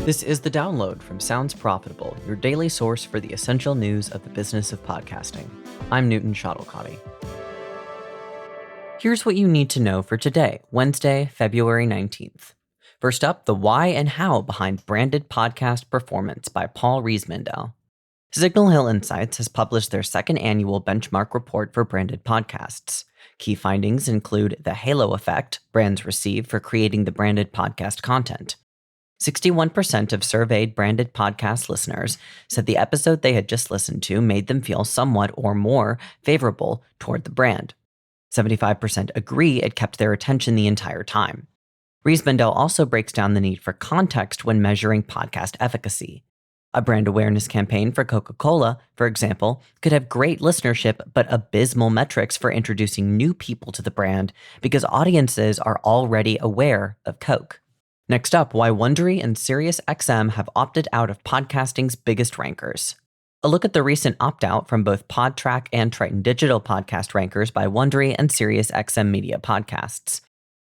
This is The Download from Sounds Profitable, your daily source for the essential news of the business of podcasting. I'm Newton Shottelkotte. Here's what you need to know for today, Wednesday, February 19th. First up, the why and how behind branded podcast performance by Paul Riismandel. Signal Hill Insights has published their second annual benchmark report for branded podcasts. Key findings include the halo effect brands receive for creating the branded podcast content. 61% of surveyed branded podcast listeners said the episode they had just listened to made them feel somewhat or more favorable toward the brand. 75% agree it kept their attention the entire time. Riismandel also breaks down the need for context when measuring podcast efficacy. A brand awareness campaign for Coca-Cola, for example, could have great listenership but abysmal metrics for introducing new people to the brand because audiences are already aware of Coke. Next up, why Wondery and SiriusXM have opted out of podcasting's biggest rankers. A look at the recent opt-out from both Podtrac and Triton Digital podcast rankers by Wondery and SiriusXM Media Podcasts.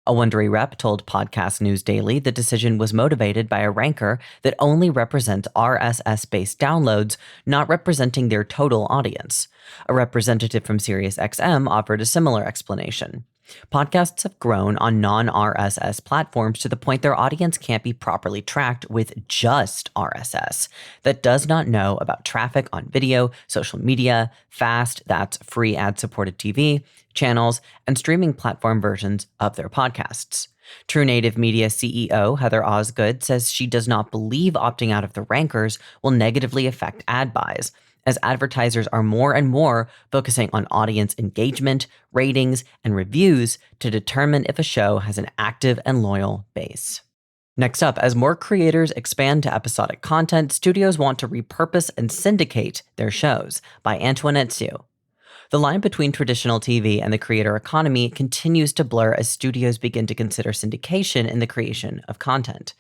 A Wondery rep told Podcast News Daily the decision was motivated by a ranker that only represents RSS-based downloads, not representing their total audience. A representative from SiriusXM offered a similar explanation. Podcasts have grown on non-RSS platforms to the point their audience can't be properly tracked with just RSS. That does not know about traffic on video, social media, FAST, that's free ad-supported TV, channels, and streaming platform versions of their podcasts. True Native Media CEO Heather Osgood says she does not believe opting out of the rankers will negatively affect ad buys, as advertisers are more and more focusing on audience engagement, ratings, and reviews to determine if a show has an active and loyal base. Next up, as more creators expand to episodic content, studios want to repurpose and syndicate their shows, by Antoinette Sue. The line between traditional TV and the creator economy continues to blur as studios begin to consider syndication in the creation of content.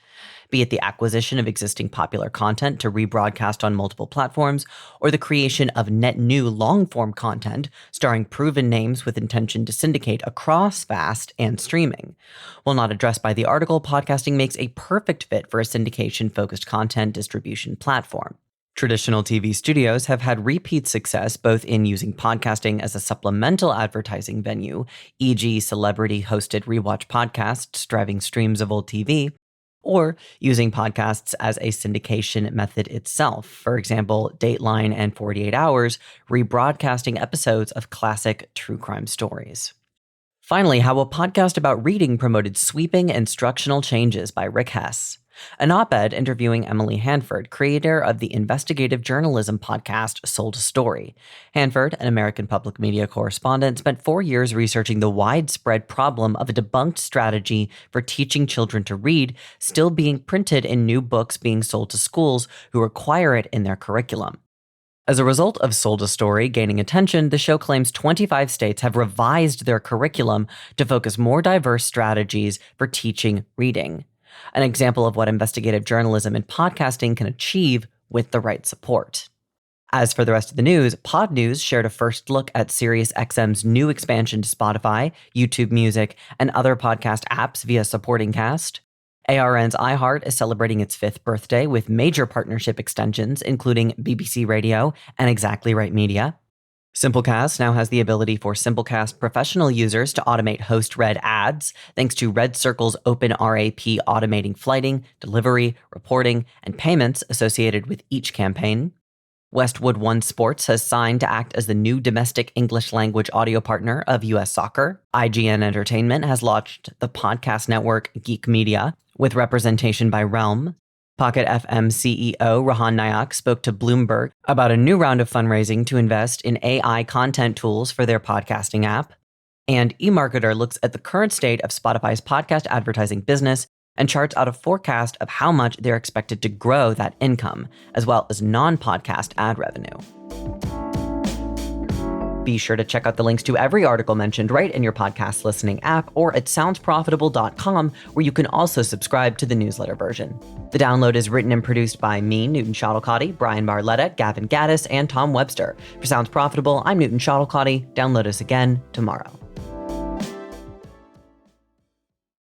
Be it the acquisition of existing popular content to rebroadcast on multiple platforms, or the creation of net new long-form content starring proven names with intention to syndicate across FAST and streaming. While not addressed by the article, podcasting makes a perfect fit for a syndication-focused content distribution platform. Traditional TV studios have had repeat success both in using podcasting as a supplemental advertising venue, e.g. celebrity-hosted rewatch podcasts driving streams of old TV, or using podcasts as a syndication method itself. For example, Dateline and 48 Hours rebroadcasting episodes of classic true crime stories. Finally, how a podcast about reading promoted sweeping instructional changes by Rick Hess. An op-ed interviewing Emily Hanford, creator of the investigative journalism podcast Sold a Story. Hanford, an American public media correspondent, spent 4 years researching the widespread problem of a debunked strategy for teaching children to read still being printed in new books being sold to schools who require it in their curriculum. As a result of Sold a Story gaining attention, the show claims 25 states have revised their curriculum to focus more diverse strategies for teaching reading. An example of what investigative journalism and podcasting can achieve with the right support. As for the rest of the news, Pod News shared a first look at SiriusXM's new expansion to Spotify, YouTube Music, and other podcast apps via Supporting Cast. ARN's iHeart is celebrating its 5th birthday with major partnership extensions, including BBC Radio and Exactly Right Media. Simplecast now has the ability for Simplecast professional users to automate host-read ads, thanks to Red Circle's OpenRAP automating flighting, delivery, reporting, and payments associated with each campaign. Westwood One Sports has signed to act as the new domestic English language audio partner of U.S. Soccer. IGN Entertainment has launched the podcast network Geek Media, with representation by Realm. Pocket FM CEO Rahan Nayak spoke to Bloomberg about a new round of fundraising to invest in AI content tools for their podcasting app. And eMarketer looks at the current state of Spotify's podcast advertising business and charts out a forecast of how much they're expected to grow that income, as well as non-podcast ad revenue. Be sure to check out the links to every article mentioned right in your podcast listening app or at soundsprofitable.com, where you can also subscribe to the newsletter version. The Download is written and produced by me, Newton Shottelkotte, Brian Barletta, Gavin Gaddis, and Tom Webster. For Sounds Profitable, I'm Newton Shottelkotte. Download us again tomorrow.